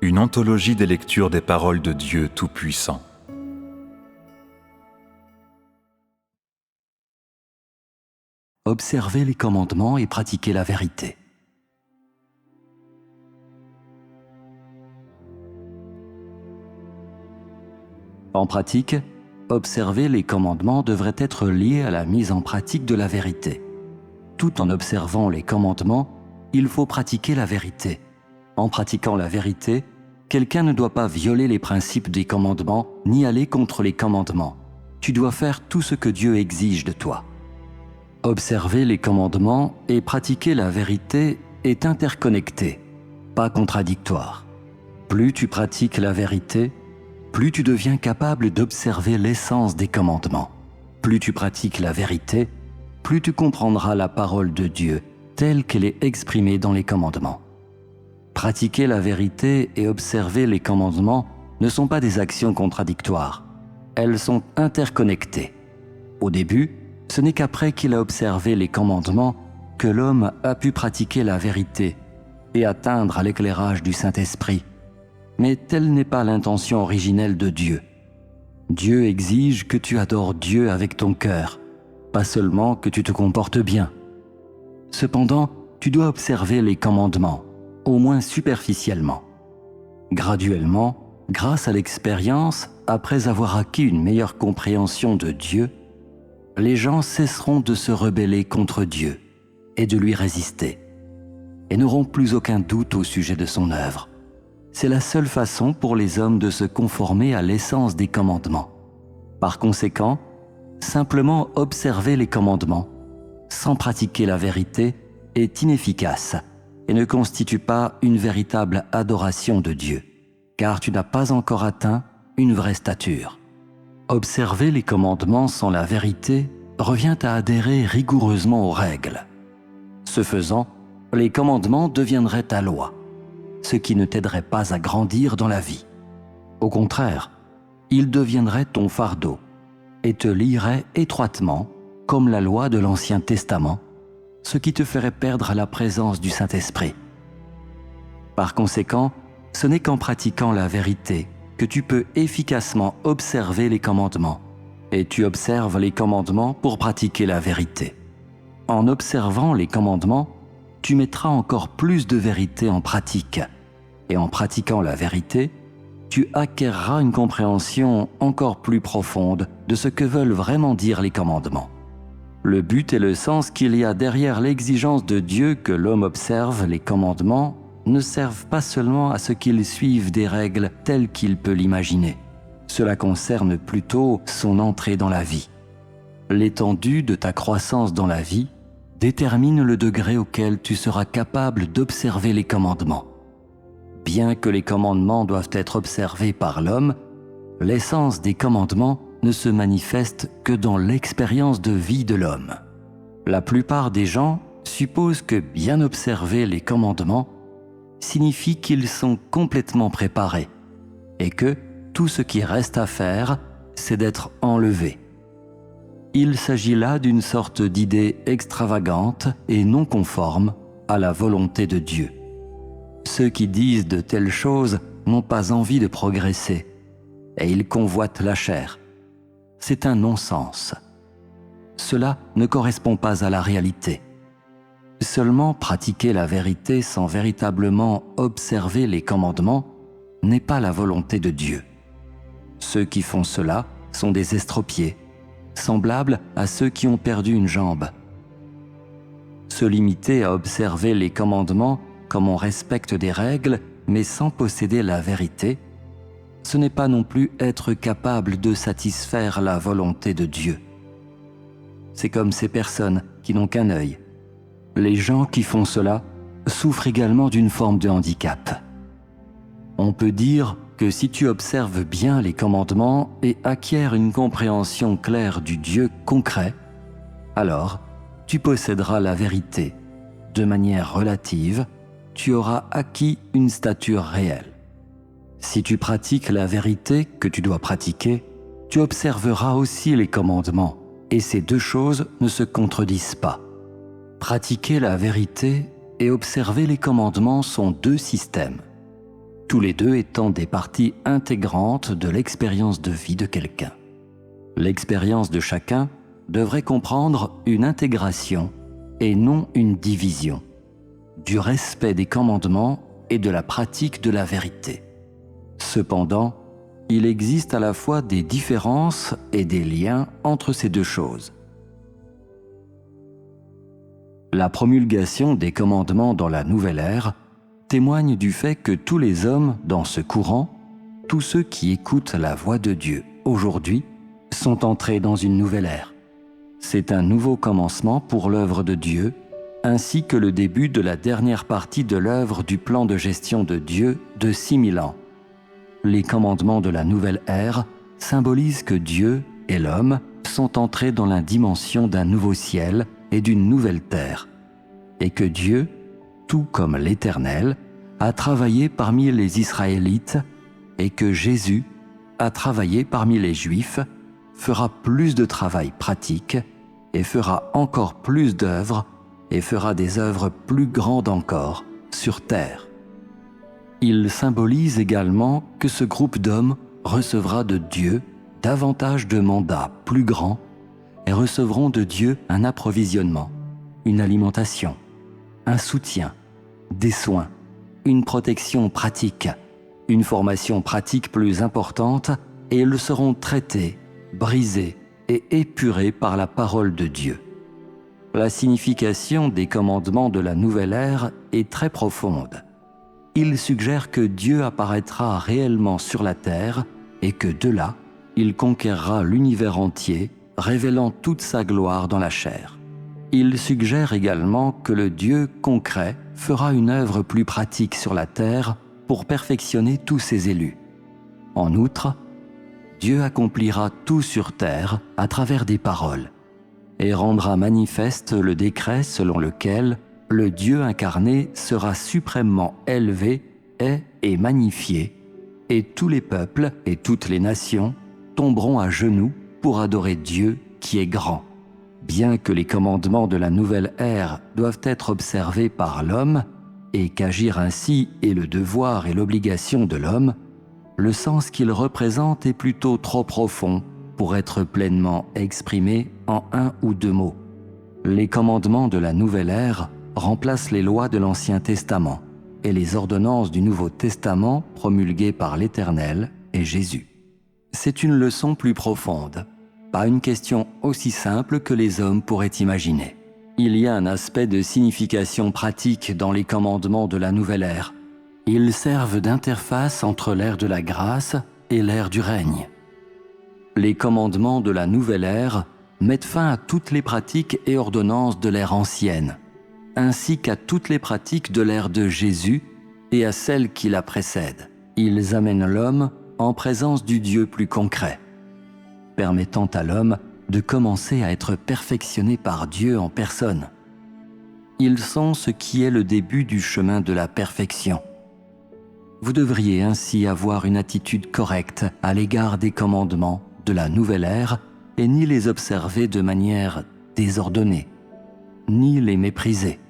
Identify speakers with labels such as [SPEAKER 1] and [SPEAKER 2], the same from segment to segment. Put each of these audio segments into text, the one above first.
[SPEAKER 1] une anthologie des lectures des paroles de Dieu Tout-Puissant.
[SPEAKER 2] Observez les commandements et pratiquez la vérité. En pratique, observer les commandements devrait être lié à la mise en pratique de la vérité. Tout en observant les commandements, il faut pratiquer la vérité. En pratiquant la vérité, quelqu'un ne doit pas violer les principes des commandements ni aller contre les commandements. Tu dois faire tout ce que Dieu exige de toi. Observer les commandements et pratiquer la vérité est interconnecté, pas contradictoire. Plus tu pratiques la vérité, plus tu deviens capable d'observer l'essence des commandements. Plus tu pratiques la vérité, plus tu comprendras la parole de Dieu telle qu'elle est exprimée dans les commandements. Pratiquer la vérité et observer les commandements ne sont pas des actions contradictoires. Elles sont interconnectées. Au début, ce n'est qu'après qu'il a observé les commandements que l'homme a pu pratiquer la vérité et atteindre à l'éclairage du Saint-Esprit. Mais telle n'est pas l'intention originelle de Dieu. Dieu exige que tu adores Dieu avec ton cœur, pas seulement que tu te comportes bien. Cependant, tu dois observer les commandements, au moins superficiellement. Graduellement, grâce à l'expérience, après avoir acquis une meilleure compréhension de Dieu, les gens cesseront de se rebeller contre Dieu et de lui résister, et n'auront plus aucun doute au sujet de son œuvre. C'est la seule façon pour les hommes de se conformer à l'essence des commandements. Par conséquent, simplement observer les commandements, sans pratiquer la vérité, est inefficace et ne constitue pas une véritable adoration de Dieu, car tu n'as pas encore atteint une vraie stature. Observer les commandements sans la vérité revient à adhérer rigoureusement aux règles. Ce faisant, les commandements deviendraient ta loi, ce qui ne t'aiderait pas à grandir dans la vie. Au contraire, ils deviendraient ton fardeau et te lieraient étroitement comme la loi de l'Ancien Testament, ce qui te ferait perdre la présence du Saint-Esprit. Par conséquent, ce n'est qu'en pratiquant la vérité que tu peux efficacement observer les commandements, et tu observes les commandements pour pratiquer la vérité. En observant les commandements, tu mettras encore plus de vérité en pratique, et en pratiquant la vérité, tu acquerras une compréhension encore plus profonde de ce que veulent vraiment dire les commandements. Le but et le sens qu'il y a derrière l'exigence de Dieu que l'homme observe les commandements ne servent pas seulement à ce qu'il suive des règles telles qu'il peut l'imaginer. Cela concerne plutôt son entrée dans la vie. L'étendue de ta croissance dans la vie détermine le degré auquel tu seras capable d'observer les commandements. Bien que les commandements doivent être observés par l'homme, l'essence des commandements ne se manifeste que dans l'expérience de vie de l'homme. La plupart des gens supposent que bien observer les commandements signifie qu'ils sont complètement préparés et que tout ce qui reste à faire, c'est d'être enlevé. Il s'agit là d'une sorte d'idée extravagante et non conforme à la volonté de Dieu. Ceux qui disent de telles choses n'ont pas envie de progresser et ils convoitent la chair. C'est un non-sens. Cela ne correspond pas à la réalité. Seulement pratiquer la vérité sans véritablement observer les commandements n'est pas la volonté de Dieu. Ceux qui font cela sont des estropiés, semblables à ceux qui ont perdu une jambe. Se limiter à observer les commandements comme on respecte des règles, mais sans posséder la vérité, ce n'est pas non plus être capable de satisfaire la volonté de Dieu. C'est comme ces personnes qui n'ont qu'un œil. Les gens qui font cela souffrent également d'une forme de handicap. On peut dire que si tu observes bien les commandements et acquiers une compréhension claire du Dieu concret, alors tu posséderas la vérité. De manière relative, tu auras acquis une stature réelle. Si tu pratiques la vérité que tu dois pratiquer, tu observeras aussi les commandements, et ces deux choses ne se contredisent pas. Pratiquer la vérité et observer les commandements sont deux systèmes. tous les deux étant des parties intégrantes de l'expérience de vie de quelqu'un. L'expérience de chacun devrait comprendre une intégration et non une division, du respect des commandements et de la pratique de la vérité. Cependant, il existe à la fois des différences et des liens entre ces deux choses. La promulgation des commandements dans la nouvelle ère témoigne du fait que tous les hommes dans ce courant, tous ceux qui écoutent la voix de Dieu aujourd'hui, sont entrés dans une nouvelle ère. C'est un nouveau commencement pour l'œuvre de Dieu, ainsi que le début de la dernière partie de l'œuvre du plan de gestion de Dieu de 6000 ans. Les commandements de la nouvelle ère symbolisent que Dieu et l'homme sont entrés dans la dimension d'un nouveau ciel et d'une nouvelle terre, et que Dieu, tout comme l'Éternel, a travaillé parmi les Israélites, et que Jésus a travaillé parmi les Juifs, fera plus de travail pratique, et fera encore plus d'œuvres, et fera des œuvres plus grandes encore sur terre. Il symbolise également que ce groupe d'hommes recevra de Dieu davantage de mandats plus grands et recevront de Dieu un approvisionnement, une alimentation, un soutien, des soins, une protection pratique, une formation pratique plus importante, et ils seront traités, brisés et épurés par la parole de Dieu. La signification des commandements de la nouvelle ère est très profonde. Il suggère que Dieu apparaîtra réellement sur la terre et que de là, il conquérera l'univers entier, révélant toute sa gloire dans la chair. Il suggère également que le Dieu concret fera une œuvre plus pratique sur la terre pour perfectionner tous ses élus. En outre, Dieu accomplira tout sur terre à travers des paroles et rendra manifeste le décret selon lequel le Dieu incarné sera suprêmement élevé et magnifié, et tous les peuples et toutes les nations tomberont à genoux pour adorer Dieu qui est grand. Bien que les commandements de la nouvelle ère doivent être observés par l'homme, et qu'agir ainsi est le devoir et l'obligation de l'homme, le sens qu'ils représentent est plutôt trop profond pour être pleinement exprimé en un ou deux mots. Les commandements de la nouvelle ère remplacent les lois de l'Ancien Testament et les ordonnances du Nouveau Testament promulguées par l'Éternel et Jésus. C'est une leçon plus profonde, pas une question aussi simple que les hommes pourraient imaginer. Il y a un aspect de signification pratique dans les commandements de la nouvelle ère. Ils servent d'interface entre l'ère de la grâce et l'ère du règne. Les commandements de la nouvelle ère mettent fin à toutes les pratiques et ordonnances de l'ère ancienne, ainsi qu'à toutes les pratiques de l'ère de Jésus et à celles qui la précèdent. Ils amènent l'homme en présence du Dieu plus concret, permettant à l'homme de commencer à être perfectionné par Dieu en personne. Ils sont ce qui est le début du chemin de la perfection. Vous devriez ainsi avoir une attitude correcte à l'égard des commandements de la nouvelle ère et ni les observer de manière désordonnée, ni les mépriser.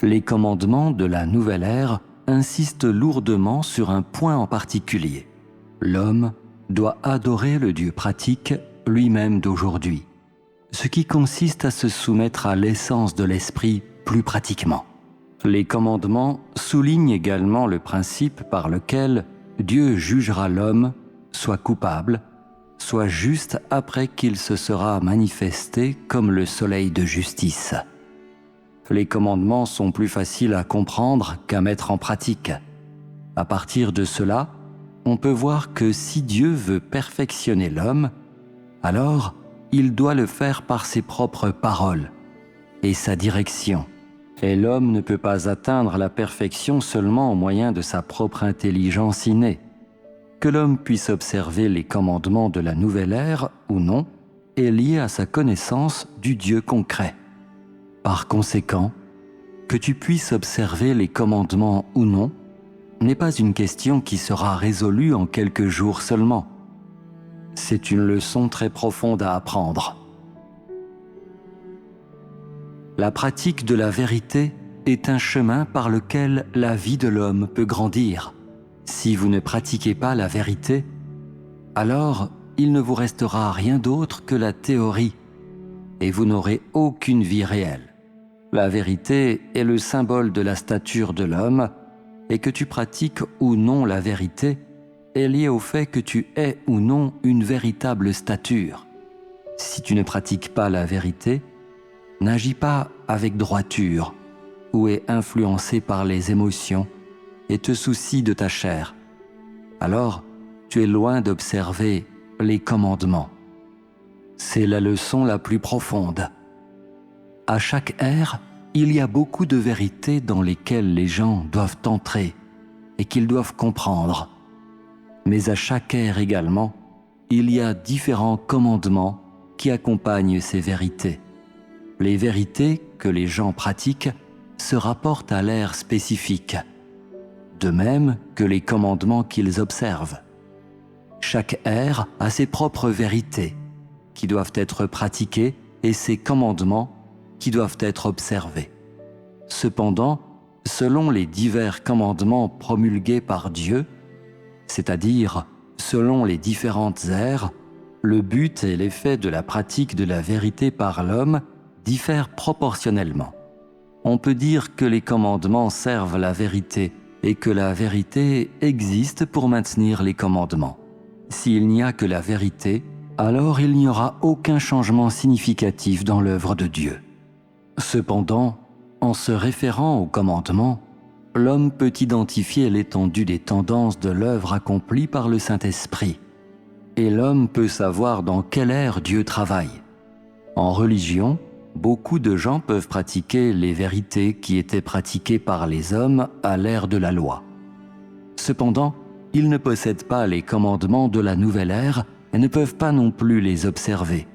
[SPEAKER 2] Les commandements de la nouvelle ère insistent lourdement sur un point en particulier. L'homme doit adorer le Dieu pratique lui-même d'aujourd'hui, ce qui consiste à se soumettre à l'essence de l'esprit plus pratiquement. Les commandements soulignent également le principe par lequel Dieu jugera l'homme, soit coupable, soit juste après qu'il se sera manifesté comme le soleil de justice. Les commandements sont plus faciles à comprendre qu'à mettre en pratique. À partir de cela, on peut voir que si Dieu veut perfectionner l'homme, alors il doit le faire par ses propres paroles et sa direction. Et l'homme ne peut pas atteindre la perfection seulement au moyen de sa propre intelligence innée. Que l'homme puisse observer les commandements de la nouvelle ère ou non est lié à sa connaissance du Dieu concret. Par conséquent, que tu puisses observer les commandements ou non n'est pas une question qui sera résolue en quelques jours seulement. C'est une leçon très profonde à apprendre. La pratique de la vérité est un chemin par lequel la vie de l'homme peut grandir. Si vous ne pratiquez pas la vérité, alors il ne vous restera rien d'autre que la théorie et vous n'aurez aucune vie réelle. La vérité est le symbole de la stature de l'homme et que tu pratiques ou non la vérité est lié au fait que tu aies ou non une véritable stature. Si tu ne pratiques pas la vérité, n'agis pas avec droiture ou es influencé par les émotions et te soucies de ta chair, alors tu es loin d'observer les commandements. C'est la leçon la plus profonde. À chaque ère, il y a beaucoup de vérités dans lesquelles les gens doivent entrer et qu'ils doivent comprendre. Mais à chaque ère également, il y a différents commandements qui accompagnent ces vérités. Les vérités que les gens pratiquent se rapportent à l'ère spécifique, de même que les commandements qu'ils observent. Chaque ère a ses propres vérités qui doivent être pratiquées et ses commandements qui doivent être observés. Cependant, selon les divers commandements promulgués par Dieu, c'est-à-dire selon les différentes ères, le but et l'effet de la pratique de la vérité par l'homme diffèrent proportionnellement. On peut dire que les commandements servent la vérité et que la vérité existe pour maintenir les commandements. S'il n'y a que la vérité, alors il n'y aura aucun changement significatif dans l'œuvre de Dieu. Cependant, en se référant aux commandements, l'homme peut identifier l'étendue des tendances de l'œuvre accomplie par le Saint-Esprit. Et l'homme peut savoir dans quelle ère Dieu travaille. En religion, beaucoup de gens peuvent pratiquer les vérités qui étaient pratiquées par les hommes à l'ère de la loi. Cependant, ils ne possèdent pas les commandements de la nouvelle ère et ne peuvent pas non plus les observer.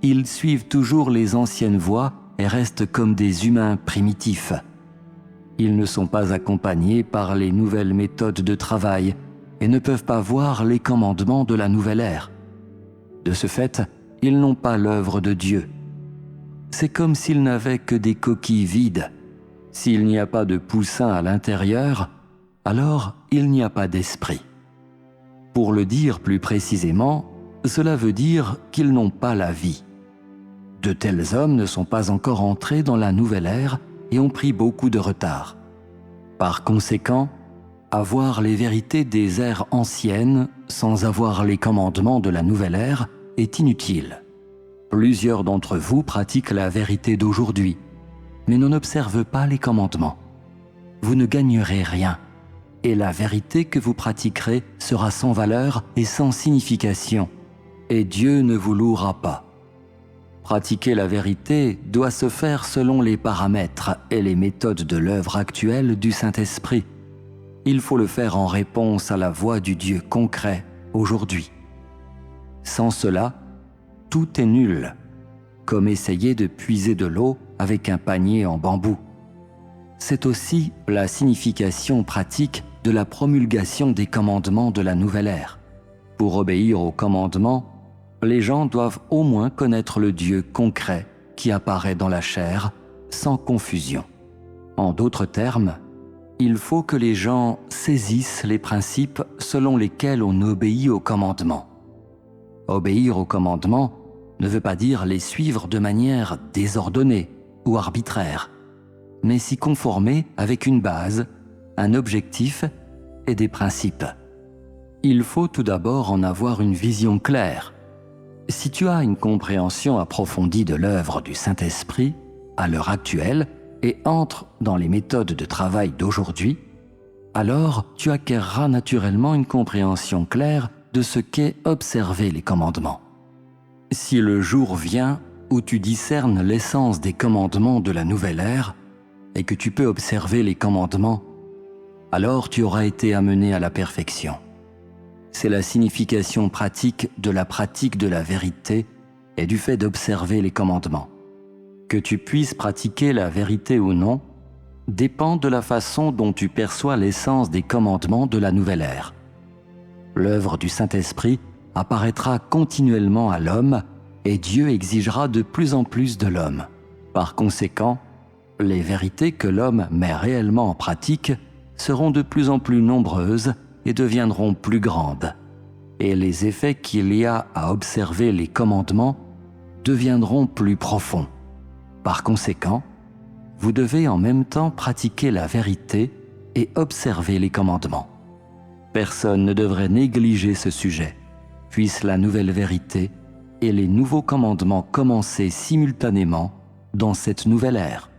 [SPEAKER 2] Ils suivent toujours les anciennes voies et restent comme des humains primitifs. Ils ne sont pas accompagnés par les nouvelles méthodes de travail et ne peuvent pas voir les commandements de la nouvelle ère. De ce fait, ils n'ont pas l'œuvre de Dieu. C'est comme s'ils n'avaient que des coquilles vides. S'il n'y a pas de poussin à l'intérieur, alors il n'y a pas d'esprit. Pour le dire plus précisément, cela veut dire qu'ils n'ont pas la vie. De tels hommes ne sont pas encore entrés dans la nouvelle ère et ont pris beaucoup de retard. Par conséquent, avoir les vérités des ères anciennes sans avoir les commandements de la nouvelle ère est inutile. Plusieurs d'entre vous pratiquent la vérité d'aujourd'hui, mais n'en observent pas les commandements. Vous ne gagnerez rien, et la vérité que vous pratiquerez sera sans valeur et sans signification, et Dieu ne vous louera pas. Pratiquer la vérité doit se faire selon les paramètres et les méthodes de l'œuvre actuelle du Saint-Esprit. Il faut le faire en réponse à la voix du Dieu concret aujourd'hui. Sans cela, tout est nul, comme essayer de puiser de l'eau avec un panier en bambou. C'est aussi la signification pratique de la promulgation des commandements de la nouvelle ère. Pour obéir aux commandements, les gens doivent au moins connaître le Dieu concret qui apparaît dans la chair, sans confusion. En d'autres termes, il faut que les gens saisissent les principes selon lesquels on obéit aux commandements. Obéir aux commandements ne veut pas dire les suivre de manière désordonnée ou arbitraire, mais s'y conformer avec une base, un objectif et des principes. Il faut tout d'abord en avoir une vision claire. Si tu as une compréhension approfondie de l'œuvre du Saint-Esprit à l'heure actuelle et entres dans les méthodes de travail d'aujourd'hui, alors tu acquerras naturellement une compréhension claire de ce qu'est observer les commandements. Si le jour vient où tu discernes l'essence des commandements de la nouvelle ère et que tu peux observer les commandements, alors tu auras été amené à la perfection. C'est la signification pratique de la vérité et du fait d'observer les commandements. Que tu puisses pratiquer la vérité ou non dépend de la façon dont tu perçois l'essence des commandements de la nouvelle ère. L'œuvre du Saint-Esprit apparaîtra continuellement à l'homme et Dieu exigera de plus en plus de l'homme. Par conséquent, les vérités que l'homme met réellement en pratique seront de plus en plus nombreuses et deviendront plus grandes, et les effets qu'il y a à observer les commandements deviendront plus profonds. Par conséquent, vous devez en même temps pratiquer la vérité et observer les commandements. Personne ne devrait négliger ce sujet, puissent la nouvelle vérité et les nouveaux commandements commencer simultanément dans cette nouvelle ère.